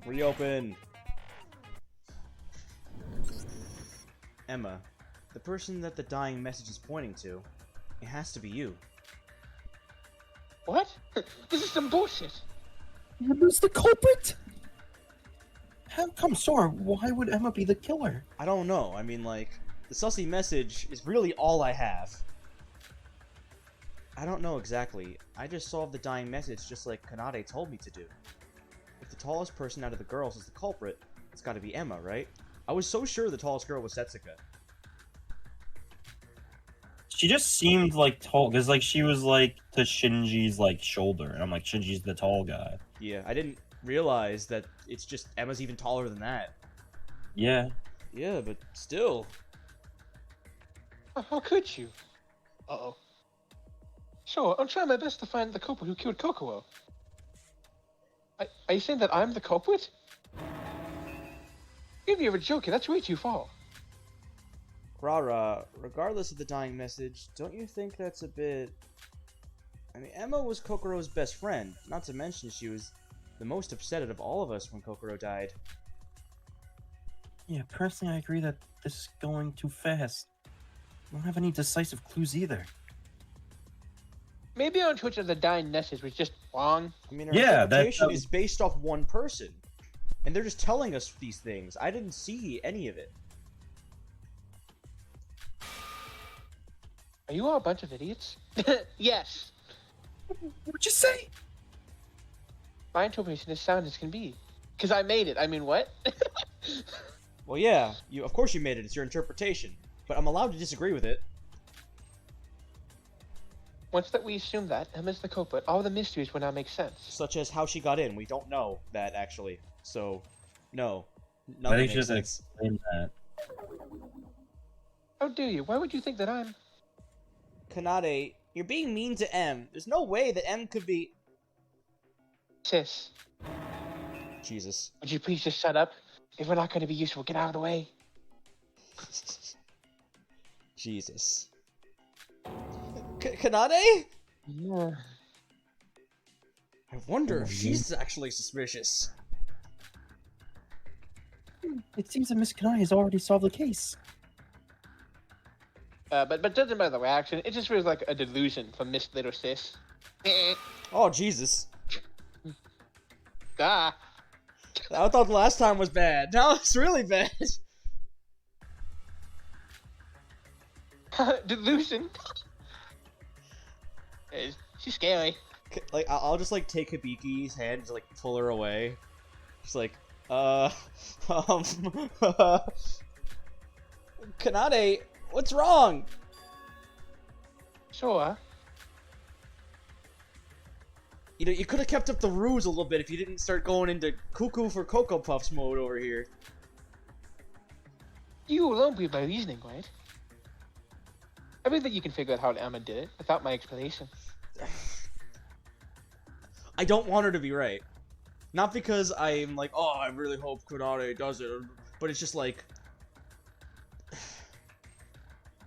Reopen. Emma, the person that the dying message is pointing to, it has to be you. What? This is some bullshit. Emma's the culprit? How come, Sora? Why would Emma be the killer? I don't know. I mean, like, the sussy message is really all I have. I don't know exactly. I just solved the dying message just like Kanade told me to do. If the tallest person out of the girls is the culprit, it's gotta be Emma, right? I was so sure the tallest girl was Setsuka. She just seemed like tall, because like she was like to Shinji's like shoulder, and I'm like, Shinji's the tall guy. Yeah, I didn't realize that it's just Emma's even taller than that. Yeah. Yeah, but still. How could you? Uh-oh. Sure, I'm trying my best to find the culprit who killed Kokowo. Are you saying that I'm the culprit? If you were joking, that's way too far. Rara, regardless of the dying message, don't you think that's a bit... I mean, Emma was Kokoro's best friend, not to mention she was the most upset of all of us when Kokoro died. Yeah, personally, I agree that this is going too fast. I don't have any decisive clues either. Maybe our interpretation of the dying message was just wrong. I mean, our Yeah, interpretation is based off one person. And they're just telling us these things. I didn't see any of it. Are you all a bunch of idiots? Yes. What'd you say? My interpretation is sound as can be. Because I made it. I mean, what? Well, yeah, of course you made it. It's your interpretation. But I'm allowed to disagree with it. Once that we assume that Emma's the culprit, all the mysteries will now make sense. Such as how she got in. We don't know that, actually. So, no. I Nothing think she makes just sense. explained that. How dare you? Why would you think that I'm... Kanade, you're being mean to M. There's no way that M could be... Sis, Jesus. would you please just shut up? If we're not going to be useful, get out of the way. Jesus. Kanade? Yeah. I wonder if she's actually suspicious. It seems that Miss Kanai has already solved the case. But doesn't matter the reaction. It just feels like a delusion from Miss Little Sis. Oh, Jesus. Ah. I thought the last time was bad. Now it's really bad. Delusion. She's scary. Like, I'll just, like, take Hibiki's hand and just, like, pull her away. Just like, Kanade, what's wrong? Sure. You know, you could have kept up the ruse a little bit if you didn't start going into cuckoo for Cocoa Puffs mode over here. You alone believe my reasoning, right? I believe that you can figure out how Emma did it without my explanation. I don't want her to be right. Not because I'm like, oh, I really hope Kanade does it, but it's just like...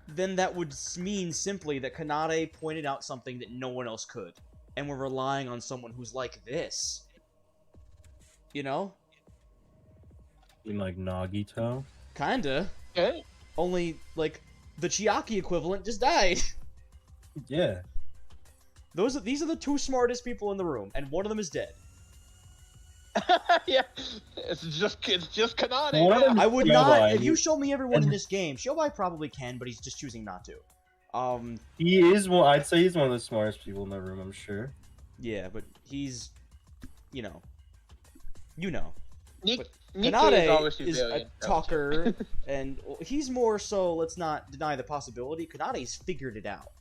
Then that would mean simply that Kanade pointed out something that no one else could. And we're relying on someone who's like this. You know? In like Nagito? Kinda. Okay. Only, like, the Chiaki equivalent just died. Yeah. These are the two smartest people in the room, and one of them is dead. Yeah. It's just Kanade. One of them- I would No, not. I- If you show me everyone in this game, Shobai probably can, but he's just choosing not to. He is one. I'd say he's one of the smartest people in the room. I'm sure. Yeah, but he's, you know. Nick, But Nick is always Kanade is a civilian. talker, and he's more so. Let's not deny the possibility. Kanade's figured it out.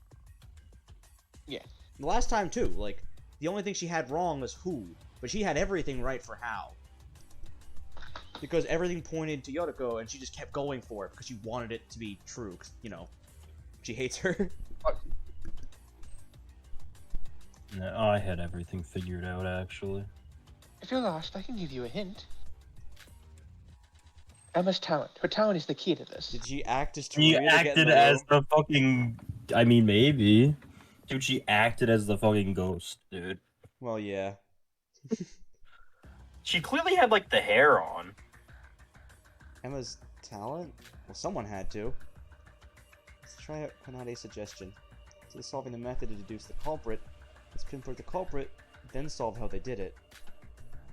Yeah. The last time too, like the only thing she had wrong was who, but she had everything right for how. Because everything pointed to Yotoko, and she just kept going for it because she wanted it to be true. 'Cause, you know, she hates her. No, I had everything figured out actually. If you're lost, I can give you a hint. Emma's talent. Her talent is the key to this. Did she act as She Teruya to get in acted the as room? the fucking. I mean, maybe. Dude, she acted as the fucking ghost, dude. Well, yeah. She clearly had like the hair on. Emma's talent? Well, someone had to. Let's try out Kanade's suggestion. Instead of solving the method to deduce the culprit, let's pinpoint the culprit, then solve how they did it.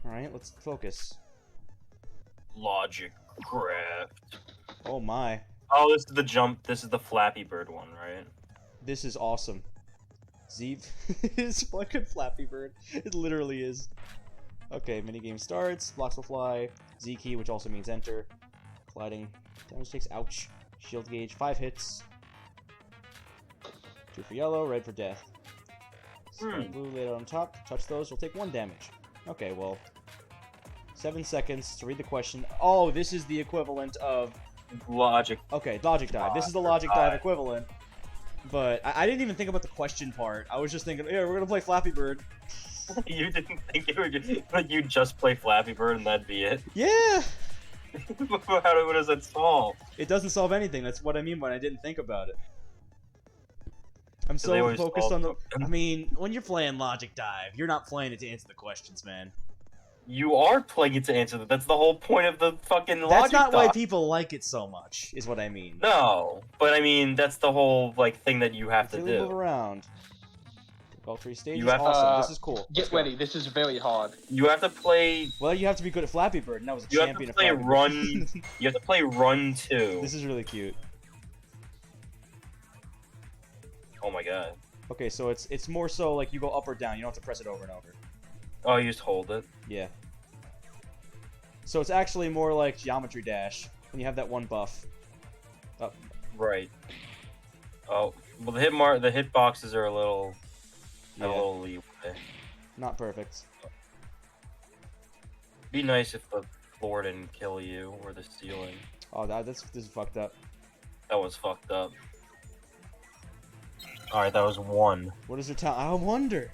Alright, let's focus. Logic craft. Oh my. Oh, this is the jump. This is the Flappy Bird one, right? This is awesome. Zeev is fucking Flappy Bird. It literally is. Okay, minigame starts. Blocks will fly. Z key, which also means enter. Gliding. Damage takes, ouch. Shield gauge, 5 hits. 2 for yellow, red for death. Blue laid on top. Touch those, will take 1 damage. Okay, well. 7 seconds to read the question. Oh, this is the equivalent of... Logic. Okay, logic dive. This is the logic dive equivalent. But I didn't even think about the question part. I was just thinking, yeah, we're gonna play Flappy Bird. You didn't think it would just, you just play Flappy Bird and that'd be it? Yeah! What does that solve? It doesn't solve anything. That's what I mean when I didn't think about it. I'm They so always focused solve on the... I mean, when you're playing logic dive, you're not playing it to answer the questions, man. You are playing it to answer that. That's the whole point of the fucking logic. That's not why dive. people like it so much, is what I mean. No, but I mean that's the whole like thing that you have to Really move do. around. All 3 stages. You have to- Awesome. This is cool. Get Let's go. ready. This is very hard. You have to play. Well, you have to be good at Flappy Bird, and that was a You have champion to play of Flappy Run. Bird. You have to play Run 2. This is really cute. Oh my god. Okay, so it's more so like you go up or down. You don't have to press it over and over. Oh, you just hold it. Yeah. So it's actually more like Geometry Dash when you have that one buff. Oh, Right. Oh, well the hit boxes are a little. Have a yeah, little leeway. not perfect. Be nice if the floor didn't kill you or the ceiling. Oh, this is fucked up. That was fucked up. All right, that was 1. What is your talent? I wonder.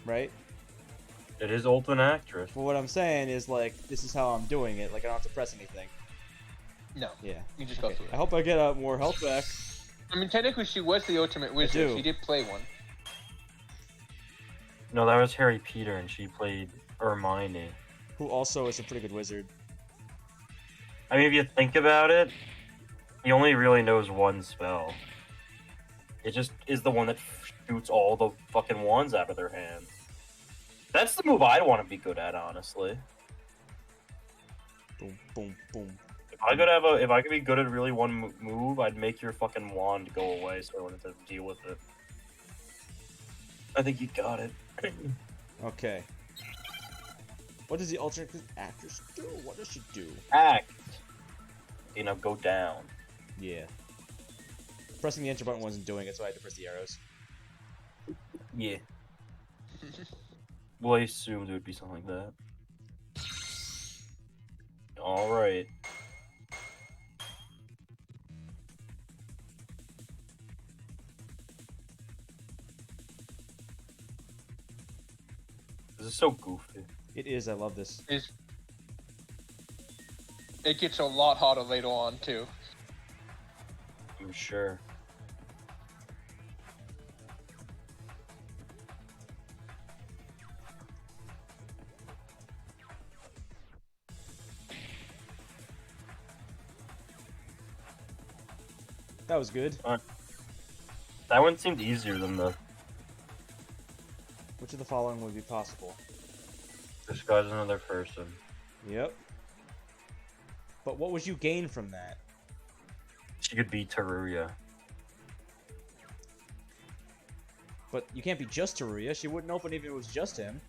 Right? It is Ultimate Actress. Well, what I'm saying is, like, this is how I'm doing it. Like, I don't have to press anything. No. Yeah. You just go Okay. through I it. hope I get more health back. I mean, technically, she was the ultimate wizard. do. She did play one. No, that was Harry Peter, and she played Hermione. Who also is a pretty good wizard. I mean, if you think about it, he only really knows one spell. It just is the one that shoots all the fucking wands out of their hand. That's the move I'd want to be good at, honestly. Boom, boom, boom. If I could be good at really one move, I'd make your fucking wand go away so I wouldn't have to deal with it. I think you got it. Okay. What does the alternate actress do? What does she do? Act. You know, go down. Yeah. Pressing the enter button wasn't doing it, so I had to press the arrows. Yeah. Well, I assumed it would be something like that. Alright. This is so goofy. It is, I love this. It gets a lot harder later on, too. I'm sure. That was good. That one seemed easier than the Which of the following would be possible? disguise another person. Yep. But what would you gain from that? She could be Teruya. But you can't be just Teruya. She wouldn't open even if it was just him.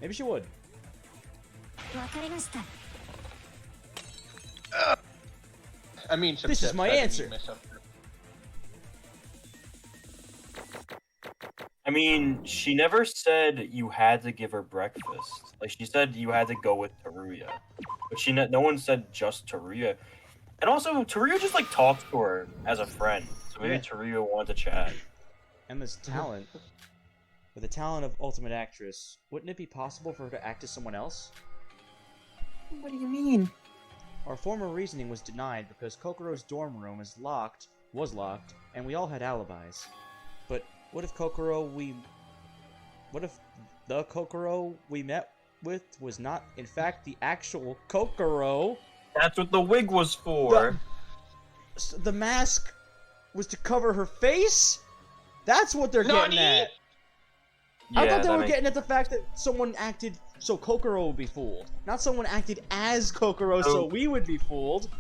Maybe she would. I mean, some This is steps my I didn't answer. mess up. I mean, she never said you had to give her breakfast. Like, she said you had to go with Teruya. But no one said just Teruya. And also, Teruya just, like, talked to her as a friend. So maybe Yeah. Teruya wanted to chat. Emma's talent. With the talent of Ultimate Actress, wouldn't it be possible for her to act as someone else? What do you mean? Our former reasoning was denied because Kokoro's dorm room was locked, and we all had alibis. But what if Kokoro What if the Kokoro we met with was not, in fact, the actual Kokoro? That's what the wig was for. The mask was to cover her face? That's what they're getting at. Yeah, I thought they were getting at the fact that someone acted so Kokoro would be fooled. Not someone acted as Kokoro so we would be fooled.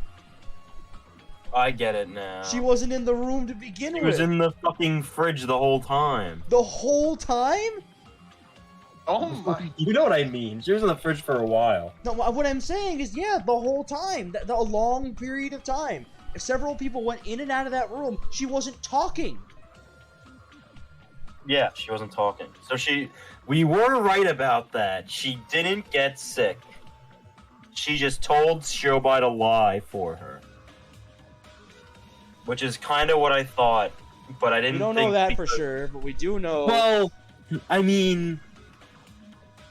I get it now. She wasn't in the room to begin with. She was in the fucking fridge the whole time. The whole time? Oh my. You know what I mean. She was in the fridge for a while. No, what I'm saying is, yeah, the whole time. A long period of time. If several people went in and out of that room, she wasn't talking. Yeah, she wasn't talking. So we were right about that. She didn't get sick. She just told Shobai to lie for her. Which is kind of what I thought, but I didn't We don't know that for sure, but we do know... Well, I mean...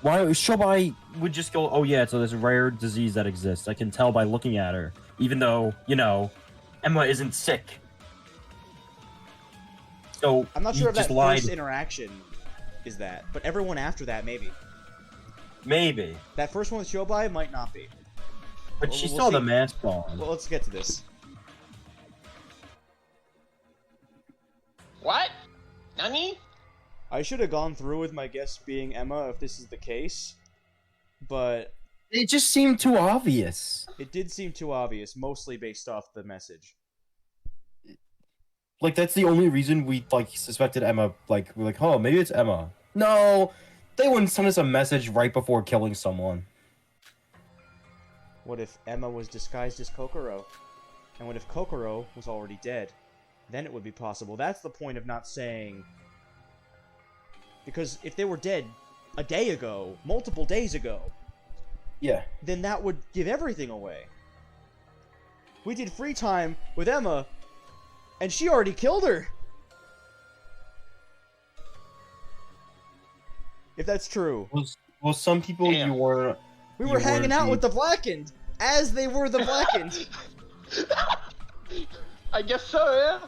Why Shobai would just go, oh yeah, so there's a rare disease that exists. I can tell by looking at her. Even though, you know, Emma isn't sick. So I'm not sure if that lied. first interaction is that, but everyone after that, maybe. Maybe. That first one with Shobai might not be. But Well, she we'll saw the see. mask on. Well, let's get to this. What? Nani? I should have gone through with my guess being Emma if this is the case, but It just seemed too obvious. it did seem too obvious, mostly based off the message. Like, that's the only reason we, like, suspected Emma. Like, we're like, oh, maybe it's Emma. No! They wouldn't send us a message right before killing someone. What if Emma was disguised as Kokoro? And what if Kokoro was already dead? Then it would be possible. That's the point of not saying... Because if they were dead a day ago, multiple days ago, Yeah. then that would give everything away. We did free time with Emma, and she already killed her. If that's true. Well, some people Damn. you were... We were You hanging out weren't with the Blackened, as they were the Blackened. I guess so, yeah.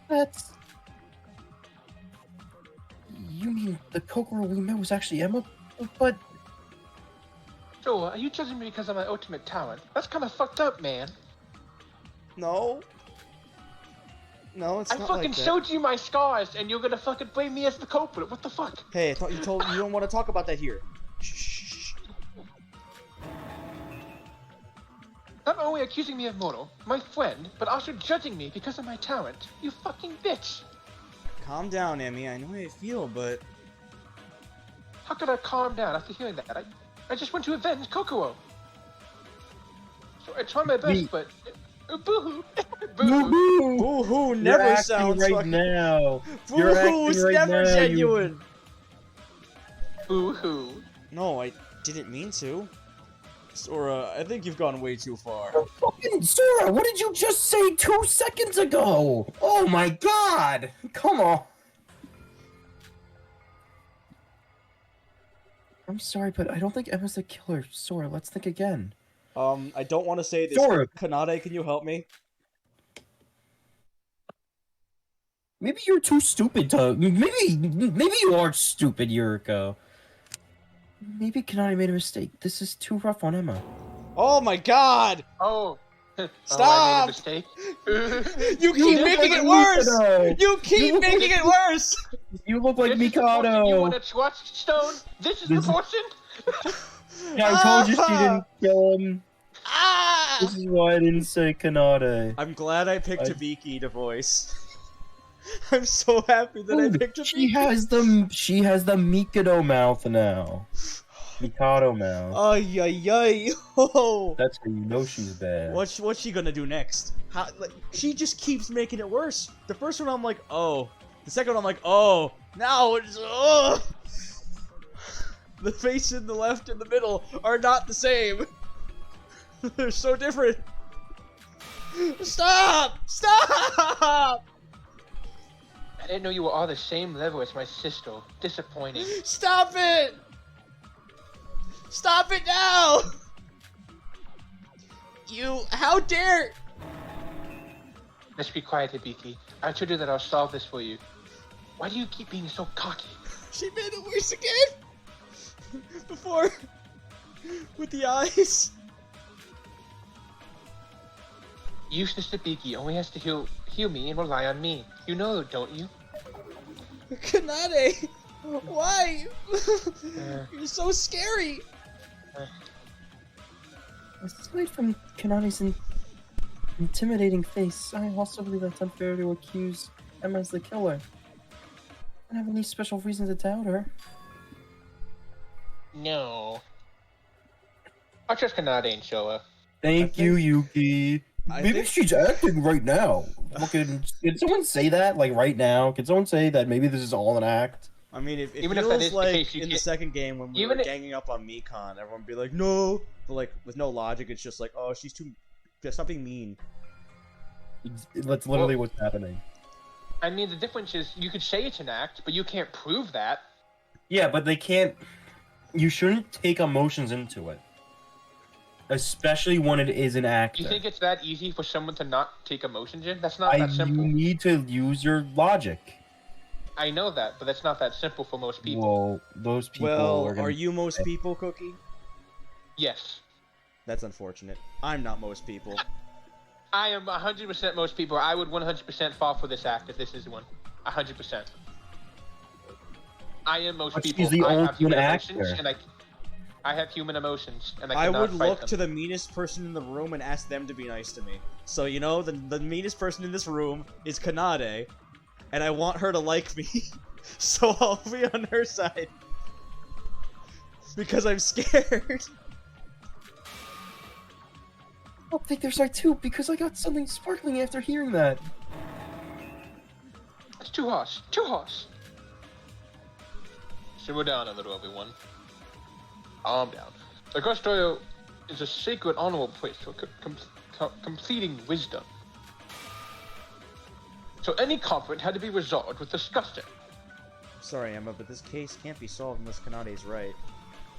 That's... You mean the Kokoro we met was actually Emma? But... So, are you judging me because of my ultimate talent? That's kind of fucked up, man. No. No, it's I not fucking like that. showed you my scars, and you're gonna fucking blame me as the culprit. What the fuck? Hey, I thought you told you don't want to talk about that here. Shh. Not only accusing me of murder, my friend, but also judging me because of my talent. You fucking bitch. Calm down, Emmy. I know how you feel, but How could I calm down after hearing that? I just want to avenge Kokoro. So I try my best, but boo-hoo. Boo-hoo. boo-hoo You're never acting sounds right fucking... now. You're Boo-hoo's acting right never now, you- genuine. Boo-hoo. No, I didn't mean to. Sora, I think you've gone way too far. Fucking Sora, what did you just say 2 seconds ago? Oh my god! Come on. I'm sorry, but I don't think Emma's the killer. Sora, let's think again. I don't want to say this. Sora. Kanade, can you help me? Maybe you're too stupid to... Maybe you are stupid, Yuriko. Maybe Kanani made a mistake. This is too rough on Emma. Oh my god! Oh. Stop! Oh, I made a mistake. You keep making it worse! You keep You- making it worse! You look like This is the portion you want Mikado! to trust, Stone? This is the This is- portion? Yeah, I told you she didn't kill him. Ah! This is why I didn't say Kanade. I'm glad I picked I- Hibiki to voice. I'm so happy that I picked She Hibiki. she has the Mikado mouth now. Mikado mouth. Ay ay ay! Oh! That's how you know she's bad. What's she gonna do next? How, like, she just keeps making it worse. The first one I'm like, oh. The second one I'm like, oh. Now it's oh. The face in the left and the middle are not the same. They're so different. Stop! Stop! I didn't know you were all the same level as my sister. Disappointing. Stop it! Stop it now! You, how dare! Let's be quiet, Hibiki. I told you that I'll solve this for you. Why do you keep being so cocky? She made it worse again! Before... with the eyes. Useless Sabiki only has to heal me and rely on me. You know, don't you? Kanade! Why? You're so scary! Aside from Kanade's intimidating face, I also believe it's unfair to accuse Emma as the killer. I don't have any special reason to doubt her. No. I'll trust Kanade and Showa. Thank you, Yuki. I Maybe think- she's acting right now. Can someone say that, like, right now? Can someone say that maybe this is all an act? I mean, it Even if feels that is the like case, you in the can't- second game when we even were if- ganging up on Mikan, everyone would be like, no! But like, with no logic, it's just like, oh, she's too... Stop being mean. That's literally what's happening. I mean, the difference is you could say it's an act, but you can't prove that. Yeah, but they can't... You shouldn't take emotions into it. Especially when it is an actor. You think it's that easy for someone to not take emotions in? That's not that simple. You need to use your logic. I know that, but that's not that simple for most people. Well, those people Well, gonna... are you most people, Cookie? Yes. That's unfortunate. I'm not most people. I am 100% most people. I would 100% fall for this act if this is one. 100%. I am most But people. she's the I have ultimate human actor. emotions, and I have human emotions, and I cannot would fight look them. to the meanest person in the room and ask them to be nice to me. So, you know, the meanest person in this room is Kanade, and I want her to like me, so I'll be on her side. Because I'm scared. I'll take their side too, because I got something sparkling after hearing that. It's too harsh. Too harsh. Simmer down a little, everyone. Calm down. The Gustoyo is a sacred, honorable place for completing wisdom. So any conflict had to be resolved with discussion. Sorry, Emma, but this case can't be solved unless Kanade's right.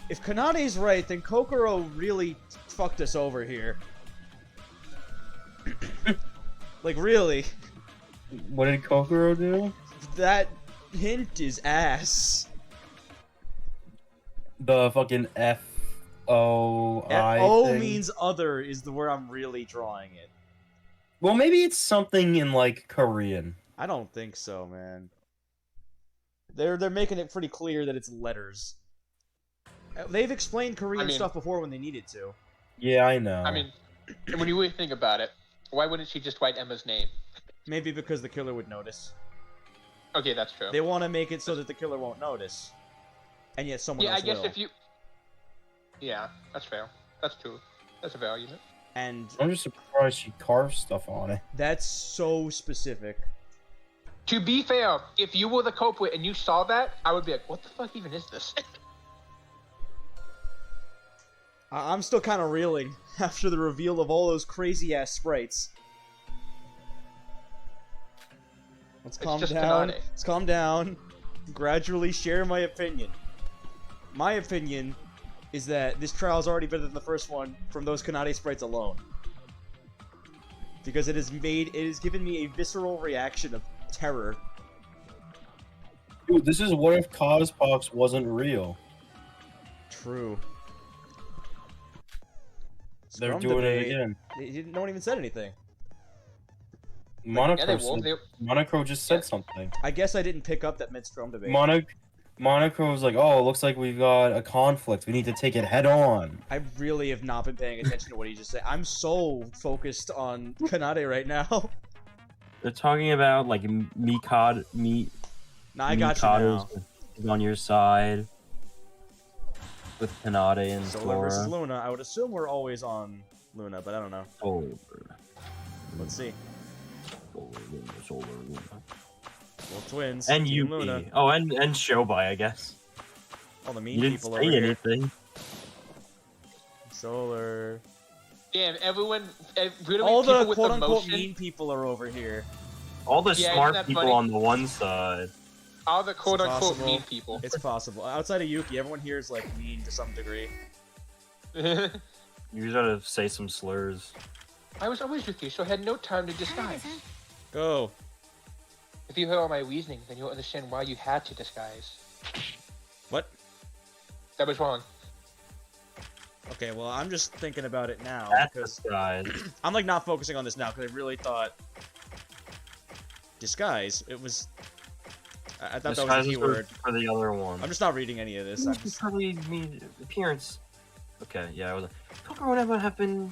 If Kanade's right, then Kokoro really fucked us over here. Like, really. What did Kokoro do? That hint is ass. The fucking F-O-I O thing? means other is the word I'm really drawing it. Well, maybe it's something in, like, Korean. I don't think so, man. They're making it pretty clear that it's letters. They've explained Korean stuff before when they needed to. Yeah, I know. I mean, when you really think about it, why wouldn't she just write Emma's name? Maybe because the killer would notice. Okay, that's true. They want to make it so that the killer won't notice. And yet someone Yeah, else I guess will. if you... Yeah, that's fair. That's true. That's a fair argument. And I'm just surprised she carved stuff on it. that's so specific. To be fair, if you were the culprit and you saw that, I would be like, what the fuck even is this? I'm still kind of reeling after the reveal of all those crazy-ass sprites. Let's calm just down. Kanade. Let's calm down. Gradually share my opinion. My opinion is that this trial is already better than the first one from those Kanade sprites alone. Because it has given me a visceral reaction of terror. Dude, this is what if Cospox wasn't real? True. They're Scrum doing debate. it again. No one even said anything. Monaco, yeah, they will. Monaco just said something. I guess I didn't pick up that mid Scrum debate. Monaco was like, oh, it looks like we've got a conflict. We need to take it head on. I really have not been paying attention to what he just said. I'm so focused on Kanade right now. They're talking about like Nah, I got you now. is on your side with Kanade and Solar versus Flora. Luna. I would assume we're always on Luna, but I don't know. Solar. Let's see. Solar, Luna. Well, twins. And Team Yuki. Luna. Oh, and Shobai, I guess. All the mean You didn't people say over here. anything. Solar. Damn, everyone... Really All the people with quote-unquote emotion, mean people are over here. All the Yeah, smart isn't that people funny? on the one side. all the quote-unquote possible. mean people. It's possible. Outside of Yuki, everyone here is, like, mean to some degree. You just gotta say some slurs. I was always with you, so I had no time to disguise. Go. If you heard all my reasoning, then you'll understand why you had to disguise. What? That was wrong. Okay, well, I'm just thinking about it now That's because disguise. I'm like not focusing on this now because I really thought disguise. It was. I thought that was the key word. For the other one. I'm just not reading any of this. I'm This just... probably mean appearance. Okay, yeah, it was. Kokoro would never have been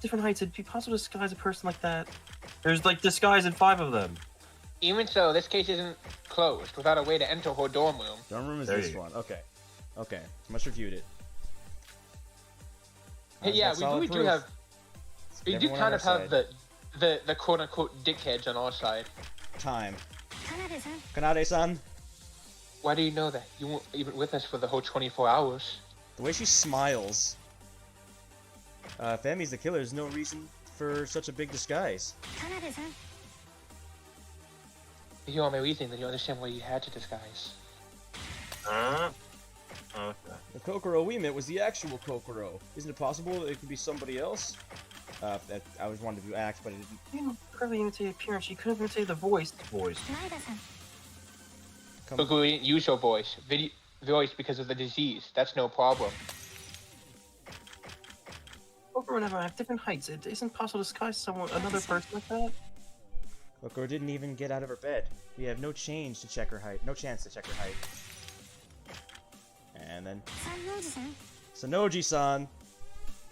different heights. It'd be possible to disguise a person like that. There's like disguise in 5 of them. Even so, this case isn't closed without a way to enter her dorm room. Dorm room is There this you go. one. Okay. Okay. Much reviewed it. Hey, I've yeah, got solid we do proof. have. We Get do everyone kind on of our have side. the quote unquote dickheads on our side. Time. Kanade-san. Why do you know that? You weren't even with us for the whole 24 hours. The way she smiles. If Emi's the killer, there's no reason for such a big disguise. If you hear all my reasoning, then you understand why you had to disguise. Okay. The Kokoro we met was the actual Kokoro. Isn't it possible that it could be somebody else? That I was wanting to do act, but it didn't. You didn't perfectly imitate appearance. You couldn't imitate the voice. Come. But we didn't use your voice. Voice because of the disease. That's no problem. Kokoro would never have different heights. It isn't possible to disguise another person like that. Kokoro didn't even get out of her bed. We have no change to check her height. No chance to check her height. And then Sanoji-san.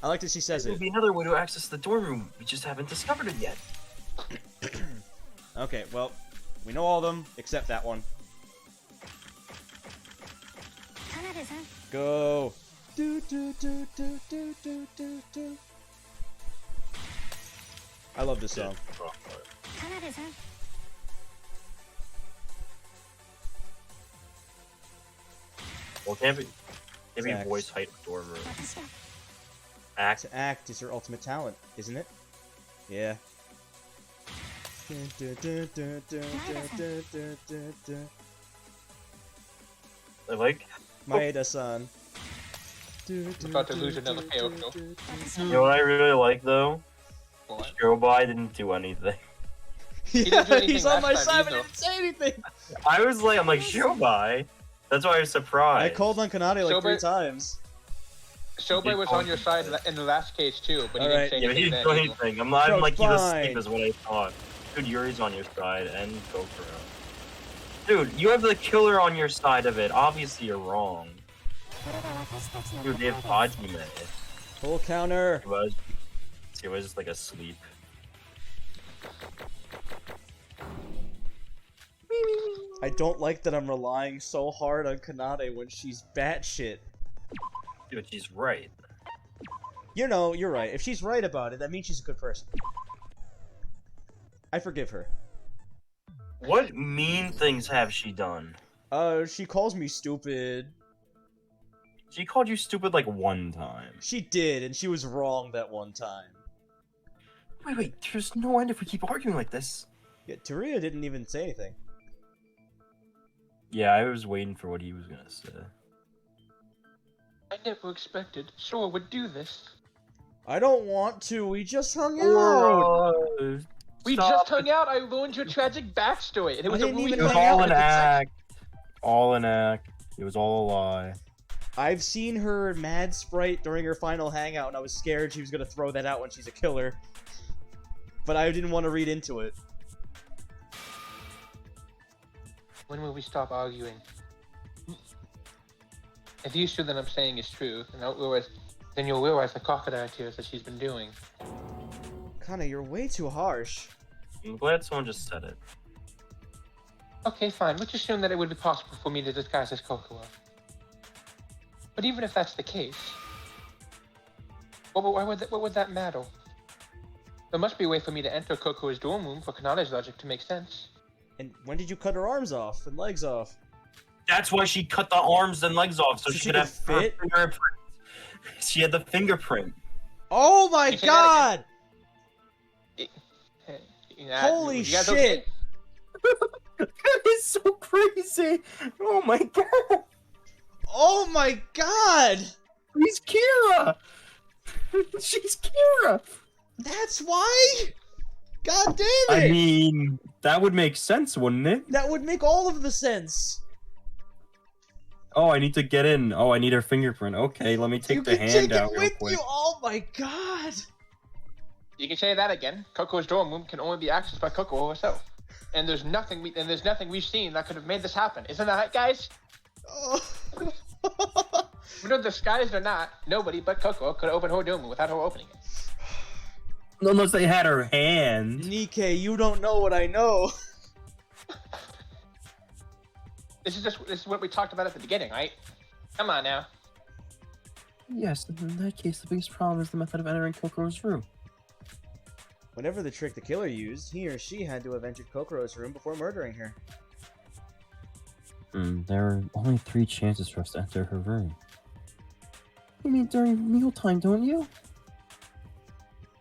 I like that she says There it. would be another way to access the dorm room. We just haven't discovered it yet. Okay, well, we know all of them except that one. Go. Do do do do do do do do. I love this song. Well, can't be Facts. voice height of dorm room. Act. To act is her ultimate talent, isn't it? Yeah. I like. Maeda-san. About to lose another Kyoko. You know what I really like though? What? Shobai didn't do anything. Yeah, didn't do anything he's on my last side, time but he either. didn't say anything. I'm like Shobai. That's why I was surprised. I called on Kanade like 3 Sober- times. Shobai was on your side in the last case too, but he Alright. didn't say Yeah, he anything didn't do then. anything. I'm like he's asleep fine. is what I thought. Dude, Yuri's on your side and Kokoro. Dude, you have the killer on your side of it. Obviously, you're wrong. Dude, they have Hajime. Full counter. He was just like asleep. I don't like that I'm relying so hard on Kanade when she's batshit. Dude, she's right. You know, you're right. If she's right about it, that means she's a good person. I forgive her. What mean things have she done? She calls me stupid. She called you stupid like 1 time. She did, and she was wrong that one time. Wait, there's no end if we keep arguing like this. Yeah, Teruya didn't even say anything. Yeah, I was waiting for what he was gonna say. I never expected Sora would do this. I don't want to, we just hung out! We just hung out. I ruined your tragic backstory, and it was a didn't really even It was hang out all with an the act. All an act. It was all a lie. I've seen her mad sprite during her final hangout, and I was scared she was gonna throw that out when she's a killer. But I didn't want to read into it. When will we stop arguing? If you assume that I'm saying is true, then you'll realize the crocodile tears that she's been doing. Kana, you're way too harsh. I'm glad someone just said it. Okay, fine. Let's assume that it would be possible for me to disguise as Kokoro. But even if that's the case, what would that matter? There must be a way for me to enter Kokoro's dorm room for Kanade's logic to make sense. And when did you cut her arms off and legs off? That's why she cut the arms and legs off, so So she she could could have fit? her fingerprint. She had the fingerprint. Oh my You say that god! Yeah, Holy you guys shit! okay? That is so crazy! Oh my god! Oh my god! She's Kira! She's Kira! That's why? God damn it! I mean, That would make sense, wouldn't it? That would make all of the sense. Oh, I need to get in. Oh, I need her fingerprint. Okay, let me take You the can hand take out it real with quick. you. Oh my god. You can say that again. Coco's dorm room can only be accessed by Coco herself. And there's nothing we've seen that could have made this happen. Isn't that right, guys? Oh. Whether disguised or not, nobody but Coco could open her dorm room without her opening it. Unless they had her hand. Nikkei, you don't know what I know. This is what we talked about at the beginning, right? Come on now. Yes, in that case, the biggest problem is the method of entering Kokoro's room. Whatever the trick the killer used, he or she had to have entered Kokoro's room before murdering her. There are only 3 chances for us to enter her room. You mean during mealtime, don't you?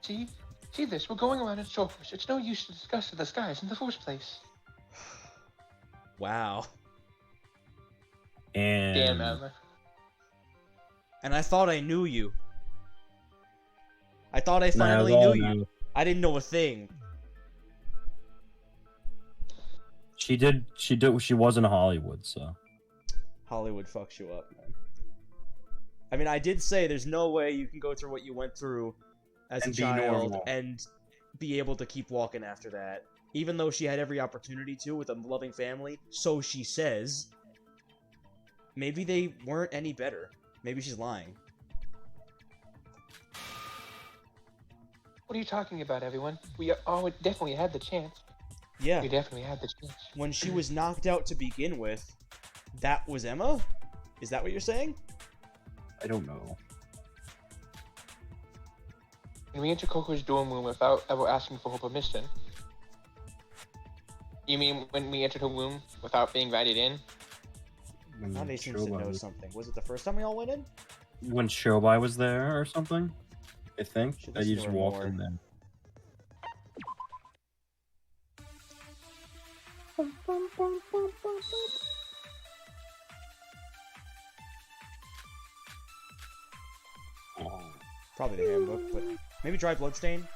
See this? We're going around in circles. It's no use to discuss the disguise in the first place. Wow. And Damn, Emma. And I thought I knew you. I thought I Nah, finally well, knew you. I didn't know a thing. She was in Hollywood, so. Hollywood fucks you up, man. I mean, I did say there's no way you can go through what you went through as And a be child normal. and be able to keep walking after that. Even though she had every opportunity to with a loving family, so she says. Maybe they weren't any better. Maybe she's lying. What are you talking about, everyone? We definitely had the chance. Yeah. We definitely had the chance. When she was knocked out to begin with, that was Emma? Is that what you're saying? I don't know. When we entered Coco's dorm room without ever asking for her permission. You mean when we entered her room without being invited in? Nade seems to know something. Was it the first time we all went in? When Shobai was there or something? I think. Should That you listen just to her walked more. in there. Probably the handbook, but maybe dry bloodstain?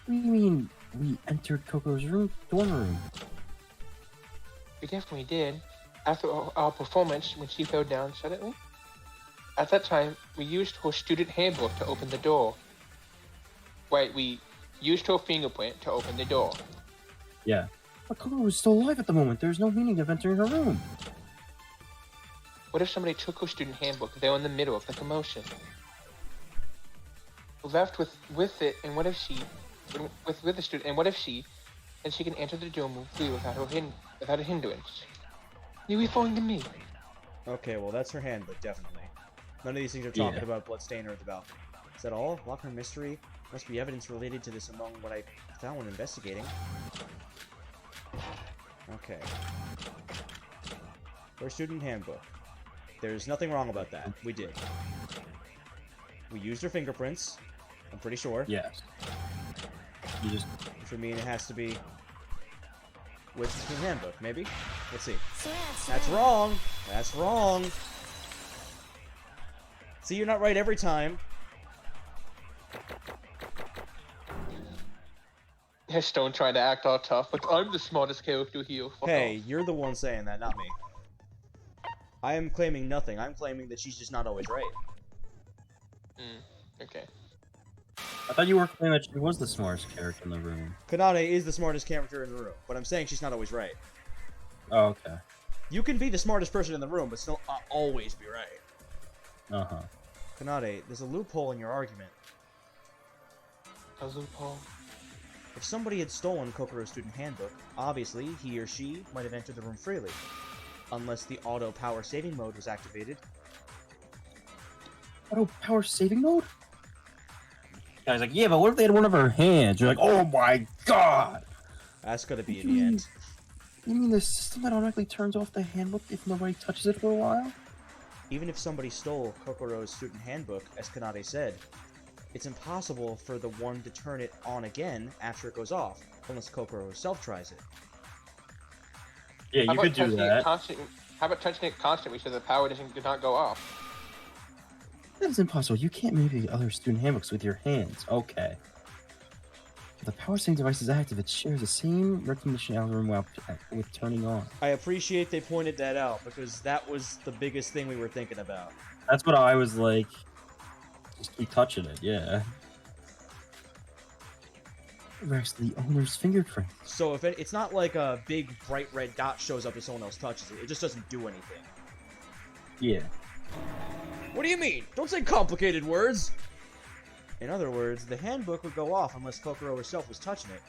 What do you mean, we entered Coco's dorm room? We definitely did. After our performance, when she fell down suddenly. At that time, we used her student handbook to open the door. Right, we used her fingerprint to open the door. Yeah. But Coco was still alive at the moment. There's no meaning of entering her room. What if somebody took her student handbook there in the middle of the commotion? We're left with it, and what if she, with the student, and what if she, and she can enter the dorm room free without a hindrance? Are you referring to me? Okay, well that's her handbook, definitely. None of these things are talking Yeah. about bloodstain or the balcony. Is that all? Locker mystery? Must be evidence related to this among what I found when investigating. Okay. Her student handbook. There's nothing wrong about that. We did. We used her fingerprints. I'm pretty sure. Yes. You just Which would mean it has to be with the student handbook, maybe? Let's see. That's wrong! That's wrong! See, you're not right every time. Has Stone trying to act all tough, like I'm the smartest character here. Fuck Hey, off. you're the one saying that, not me. I am claiming nothing. I'm claiming that she's just not always right. Okay. I thought you were claiming that she was the smartest character in the room. Kanade is the smartest character in the room, but I'm saying she's not always right. Oh, okay. You can be the smartest person in the room, but still always be right. Uh-huh. Kanade, there's a loophole in your argument. A loophole. If somebody had stolen Kokoro's student handbook, obviously he or she might have entered the room freely. Unless the auto power saving mode was activated. Auto power saving mode? Guy's like, yeah, but what if they had one of her hands? You're like, oh my god! That's gonna be in the end. You mean the system that automatically turns off the handbook if nobody touches it for a while? Even if somebody stole Kokoro's student handbook, as Kanade said, it's impossible for the one to turn it on again after it goes off, unless Kokoro herself tries it. Yeah, you could do that. How about touching it constantly so the power does not go off? That is impossible. You can't manipulate other student handbooks with your hands. Okay. The power sync device is active. It shares the same recognition algorithm with turning on. I appreciate they pointed that out because that was the biggest thing we were thinking about. That's what I was like. Just keep touching it, yeah. Rex, the owner's fingerprint. So if it's not like a big bright red dot shows up if someone else touches it, it just doesn't do anything. Yeah. What do you mean? Don't say complicated words! In other words, the handbook would go off unless Kokoro herself was touching it.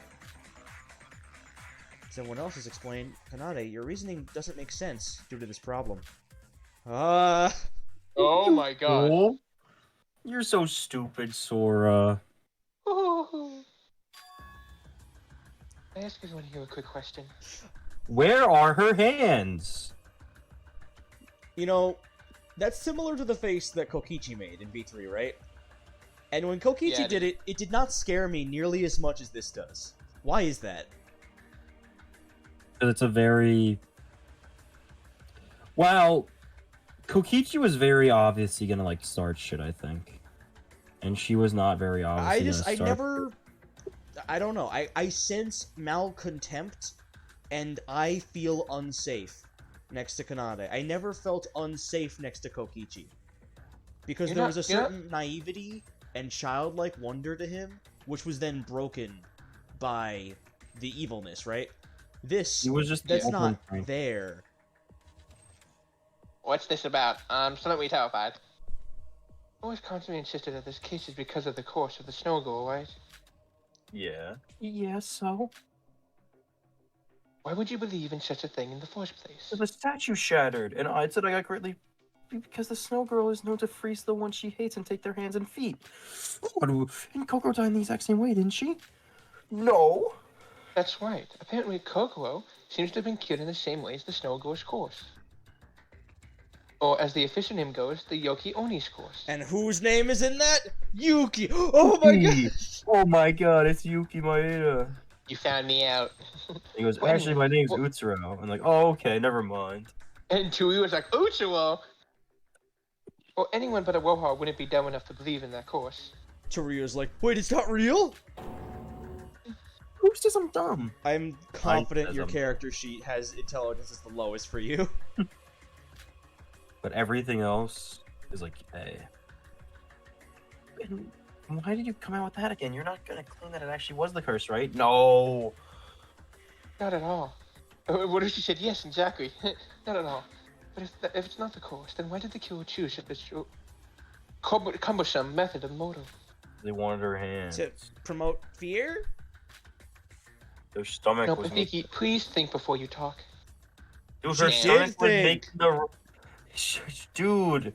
Someone else has explained, Kanade, your reasoning doesn't make sense due to this problem. Oh my god. Oh, you're so stupid, Sora. Ooh. I ask everyone here a quick question. Where are her hands? You know, that's similar to the face that Kokichi made in V3, right? And when Kokichi Yeah, did it, it did not scare me nearly as much as this does. Why is that? Because it's a very... Well, Kokichi was very obviously gonna, like, start shit, I think. And she was not very obviously I don't know. I sense malcontempt, and I feel unsafe next to Kanade. I never felt unsafe next to Kokichi. Because there was a certain naivety and childlike wonder to him, which was then broken by the evilness, right? This, It was just that's the not opening. there. What's this about? I'm slightly terrified. Always constantly insisted that this case is because of the course of the snow girl, right? Yeah. Yeah, so? Why would you believe in such a thing in the first place? The statue shattered, and I said I got greatly... Because the snow girl is known to freeze the ones she hates and take their hands and feet. And Kokoro died in the exact same way, didn't she? No! That's right. Apparently Kokoro seems to have been killed in the same way as the snow girl's course. Or as the official name goes, the Yoki Oni's course. And whose name is in that? Yuki! Oh my god! Oh my god, it's Yuki Maeda. You found me out. He goes, Well, actually, my name's well- Utsuro. I'm like, oh, okay, never mind. And Tui was like, Uchiwa! Well, anyone but a Woha wouldn't be dumb enough to believe in that course. Toriyo's like, wait, it's not real? Who says I'm dumb? I'm confident says your I'm- character sheet has intelligence as the lowest for you. But everything else is like, hey. And why did you come out with that again? You're not gonna claim that it actually was the curse, right? No. Not at all. What if she said yes, exactly? Not at all. But if it's not the course, then why did the killer choose such a cumbersome method of mortal? They wanted her hand. To promote fear? Their stomach No, was but Vicky, please think before you talk. Dude, her She stomach did was think. making the... Dude,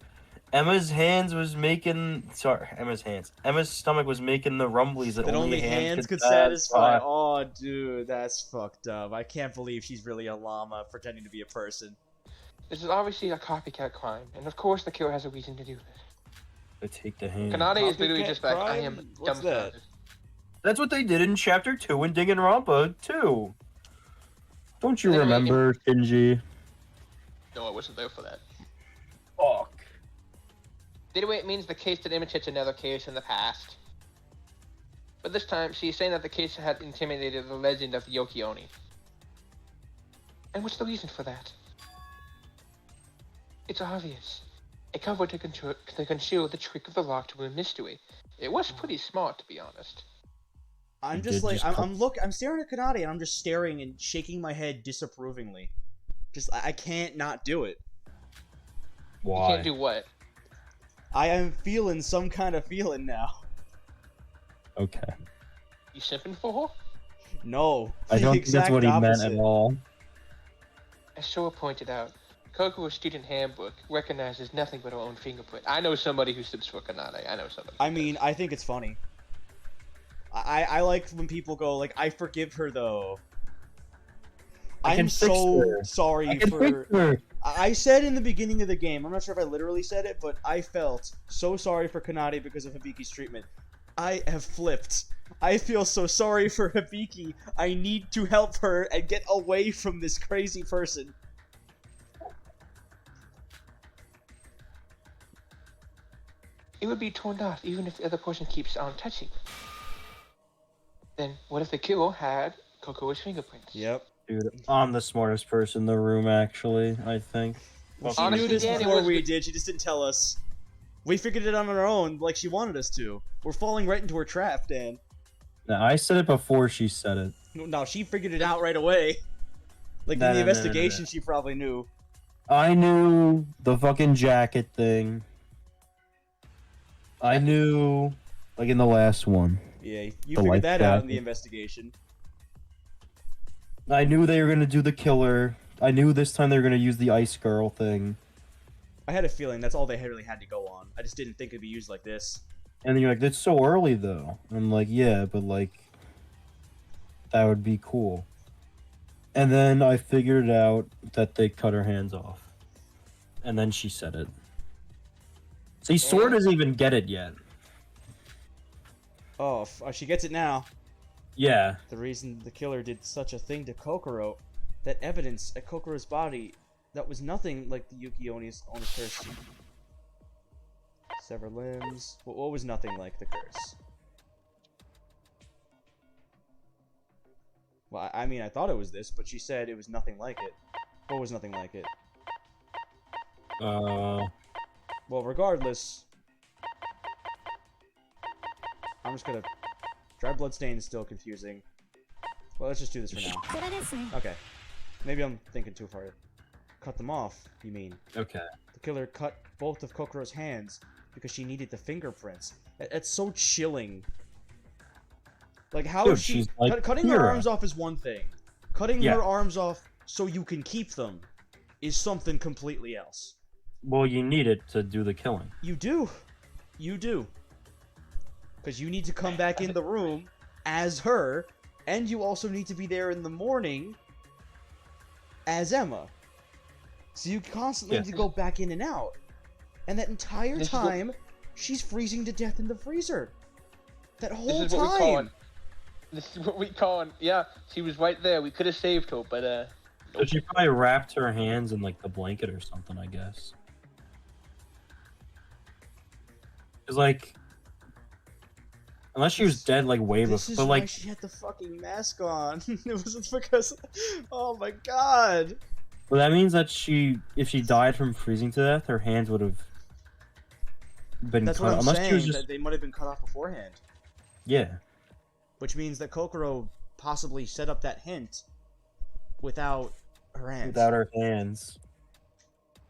Emma's hands was making... Sorry, Emma's hands. Emma's stomach was making the rumblies that, That only hands could satisfy. Oh, dude, that's fucked up. I can't believe she's really a llama pretending to be a person. This is obviously a copycat crime, and of course the killer has a reason to do this. They take the hand. Kanade is literally Copycat just like, I crime? am What's dumbfounded. that? That's what they did in Chapter 2 in Danganronpa, too. Don't you Anyway, remember, Shinji? No, I wasn't there for that. Fuck. Anyway, it means the case did imitate another case in the past. But this time, she's saying that the case had intimidated the legend of Yoki Oni. And what's the reason for that? It's obvious. A cover to conceal the trick of the lock to a mystery. It was pretty smart, to be honest. I'm You just did like, just I'm staring at Kanade and I'm just staring and shaking my head disapprovingly. Just, I can't not do it. You Why? can't do what? I am feeling some kind of feeling now. Okay. You simping for her? No. I the don't think that's exact what he meant opposite. at all. As Sora pointed out, Kokoro's student handbook recognizes nothing but her own fingerprint. I know somebody who sips for Kanade. I know somebody. I mean, I think it's funny. I like when people go, like, I forgive her, though. I can I'm fix so her. sorry I can for... fix her. I said in the beginning of the game, I'm not sure if I literally said it, but I felt so sorry for Kanade because of Hibiki's treatment. I have flipped. I feel so sorry for Hibiki. I need to help her and get away from this crazy person. It would be torn off even if the other person keeps on touching. Then what if the killer had Coco's fingerprints? Yep. Dude, I'm the smartest person in the room, actually, I think. Well, Fuck she you. knew Honestly, this Dan, it before was we good- did. She just didn't tell us. We figured it out on our own, like she wanted us to. We're falling right into her trap, Dan. No, I said it before she said it. No, she figured it out right away. Like No, in the no, no, no, no. investigation, she probably knew. I knew the fucking jacket thing. I knew, like in the last one. Yeah, you The figured life that out in the jacket. investigation. I knew they were gonna do the killer. I knew this time they were gonna use the ice girl thing. I had a feeling that's all they really had to go on. I just didn't think it'd be used like this. And then you're like, that's so early though. I'm like, yeah, but like, that would be cool. And then I figured out that they cut her hands off. And then she said it. See, Sword doesn't even get it yet. Oh, she gets it now. Yeah. The reason the killer did such a thing to Kokoro, that evidence at Kokoro's body, that was nothing like the Yuki Oni's curse. Sever limbs. What was nothing like the curse? Well, I mean, I thought it was this, but she said it was nothing like it. What was nothing like it? Well, regardless, I'm just gonna... Dry blood stain is still confusing. Well, let's just do this for now. Okay. Maybe I'm thinking too far. Cut them off, you mean? Okay. The killer cut both of Kokoro's hands because she needed the fingerprints. That's so chilling. Like, how Dude, is she... she's like cutting her Kira. arms off is one thing. Cutting Yeah. her arms off so you can keep them is something completely else. Well, you need it to do the killing. You do. You do. Because you need to come back in the room as her, and you also need to be there in the morning as Emma. So you constantly Yeah. need to go back in and out. And that entire This is what- time, she's freezing to death in the freezer. That This whole is what we call it. time. This is what we call it. Yeah, she was right there. We could have saved her, but So she probably wrapped her hands in like the blanket or something, I guess. Cause like, unless she was dead like way This before, is but why like, she had the fucking mask on. It wasn't because... Oh my god. well, that means that if she died from freezing to death, her hands would have been That's cut. what I'm Unless saying, she was just that they might have been cut off beforehand. yeah. Which means that Kokoro possibly set up that hint without her hands. Without her hands.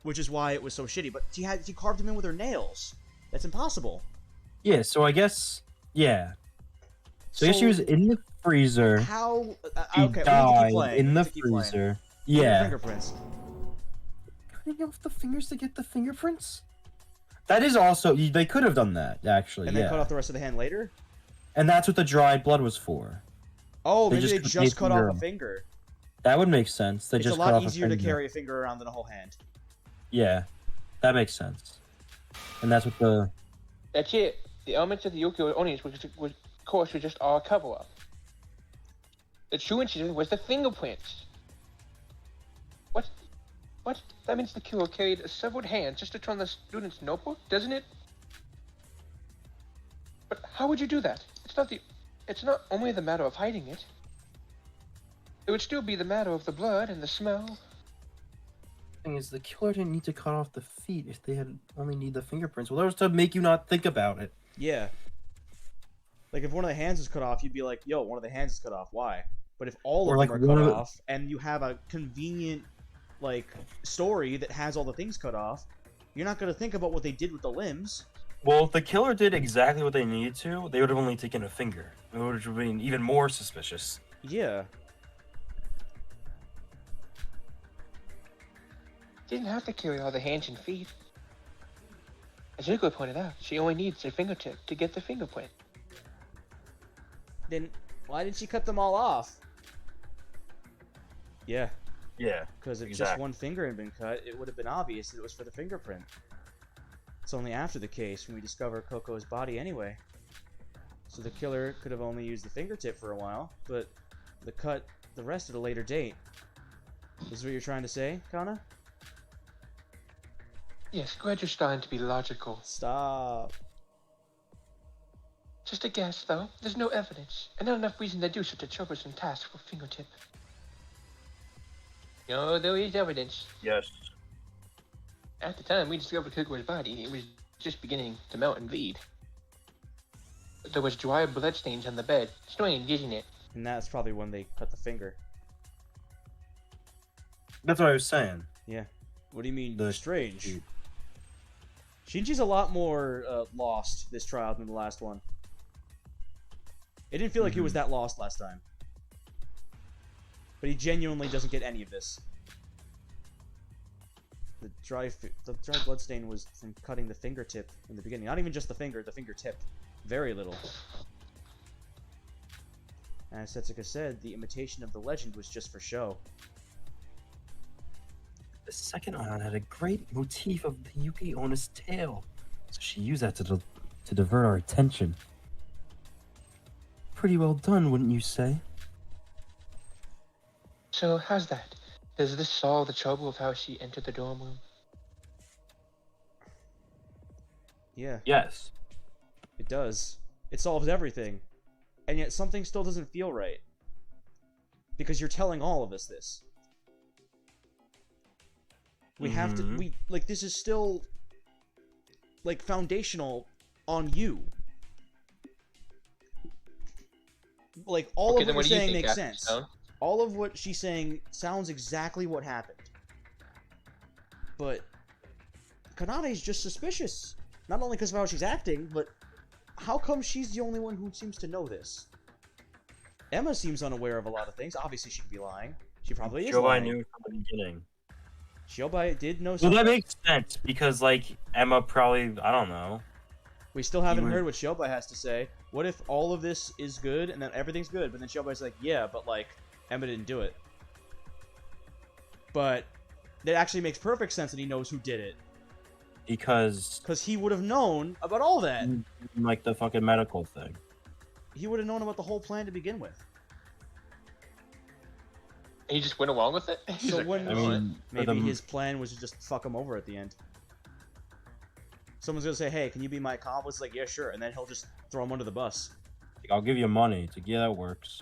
Which is why it was so shitty. But she carved him in with her nails. That's impossible. Yeah, so I guess yeah. So I guess she was in the freezer. How? She Okay, we need to died keep playing. in We the need to keep playing. freezer. Look at her Yeah. fingerprints. Cutting off the fingers to get the fingerprints? That is also they could have done that actually. And yeah. then cut off the rest of the hand later? And that's what the dried blood was for. Oh, They maybe just they cut just the cut off finger a off. finger. That would make sense. They It's just a cut lot off easier to finger. carry a finger around than a whole hand. Yeah, that makes sense. And that's what the that's it. The elements of the Yokio Oni's, which of course were just all cover up. The true incident was the fingerprints. What? What? That means the killer carried severed hands just to turn the student's notebook, doesn't it? But how would you do that? It's not only the matter of hiding it. It would still be the matter of the blood and the smell. thing is, the killer didn't need to cut off the feet if they had only need the fingerprints. Well, that was to make you not think about it. Yeah. Like, if one of the hands is cut off, you'd be like, yo, one of the hands is cut off. Why? But if all Or, of like, them are one cut of the- off, and you have a convenient, like, story that has all the things cut off, you're not going to think about what they did with the limbs. Well, if the killer did exactly what they needed to, they would have only taken a finger. It would have been even more suspicious. Yeah. Didn't have to carry all the hands and feet. As Zuko pointed out, she only needs a fingertip to get the fingerprint. Then why did she cut them all off? Yeah, Yeah. because if just Exactly. one finger had been cut, it would have been obvious that it was for the fingerprint. It's only after the case when we discover Coco's body anyway. So the killer could have only used the fingertip for a while, but the rest at a later date. This is what you're trying to say, Kana? Yes, glad you're starting to be logical. Stop. Just a guess, though. There's no evidence, and not enough reason to do such a troublesome task for fingertip. No, there is evidence. Yes. At the time we discovered Coco's body, it was just beginning to melt and bleed. There was dry bloodstains on the bed. Strange, isn't it? And that's probably when they cut the finger. That's what I was saying. Yeah. What do you mean, The- strange? Shinji's a lot more lost this trial than the last one. It didn't feel like he was that lost last time. But he genuinely doesn't get any of this. The dry bloodstain was from cutting the fingertip in the beginning. Not even just the finger, the fingertip. Very little. And as Setsuka said, the imitation of the legend was just for show. The second one had a great motif of the Yuki Ona's tail, so she used that to divert our attention. Pretty well done, wouldn't you say? So, how's that? Does this solve the trouble of how she entered the dorm room? Yeah, Yes. it does. It solves everything. And yet something still doesn't feel right. Because you're telling all of us this. We have to, this is still, foundational on you. Like, all Okay, of then what what you're do you saying think, makes Captain sense. Stone? All of what she's saying sounds exactly what happened. But Kanade's just suspicious. Not only because of how she's acting, but how come she's the only one who seems to know this? Emma seems unaware of a lot of things. Obviously, she could be lying. She probably is Shobai lying. knew from the beginning. Shobai did know Well, something. that makes sense because, Emma probably, I don't know. We still haven't You were- heard what Shobai has to say. What if all of this is good and then everything's good, but then Shobai's like, yeah, but Emma didn't do it. But that actually makes perfect sense that he knows who did it. Because, Because he would have known about all that. the fucking medical thing. He would have known about the whole plan to begin with. And he just went along with it? He's So like, when- I "All right." mean, for Maybe the- his plan was to just fuck him over at the end. Someone's gonna say, hey, can you be my accomplice? Like, yeah, sure. And then he'll just throw him under the bus. I'll give you money. It's like, yeah, that works.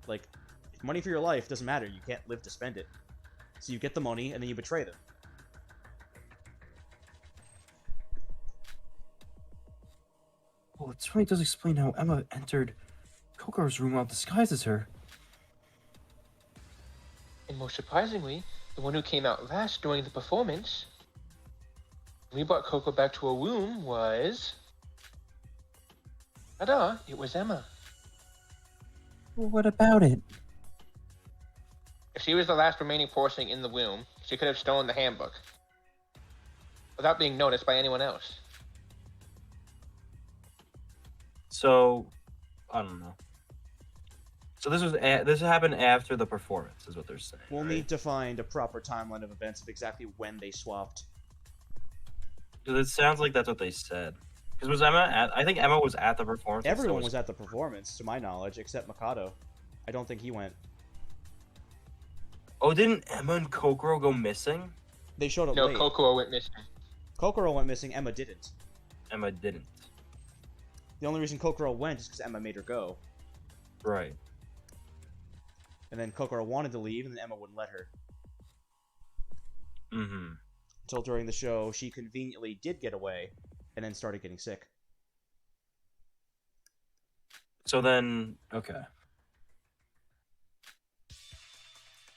Like, money for your life doesn't matter. You can't live to spend it. So you get the money, and then you betray them. Well, it certainly does explain how Emma entered Kokoro's room while disguised as her. And most surprisingly, the one who came out last during the performance, when we brought Coco back to her room, was... Ta-da! It was Emma. Well, what about it? If she was the last remaining person in the room, she could have stolen the handbook. Without being noticed by anyone else. So, I don't know. So this happened after the performance, is what they're saying. We'll right? need to find a proper timeline of events of exactly when they swapped. Because it sounds like that's what they said. Because was Emma at? I think Emma was at the performance. and so Everyone was at the performance, to my knowledge, except Mikado. I don't think he went. Oh, didn't Emma and Kokoro go missing? They showed up No, late. Kokoro went missing. Kokoro went missing, Emma didn't. Emma didn't. The only reason Kokoro went is because Emma made her go. Right. And then Kokoro wanted to leave, and then Emma wouldn't let her. Mm-hmm. Until during the show, she conveniently did get away, and then started getting sick. So then, okay.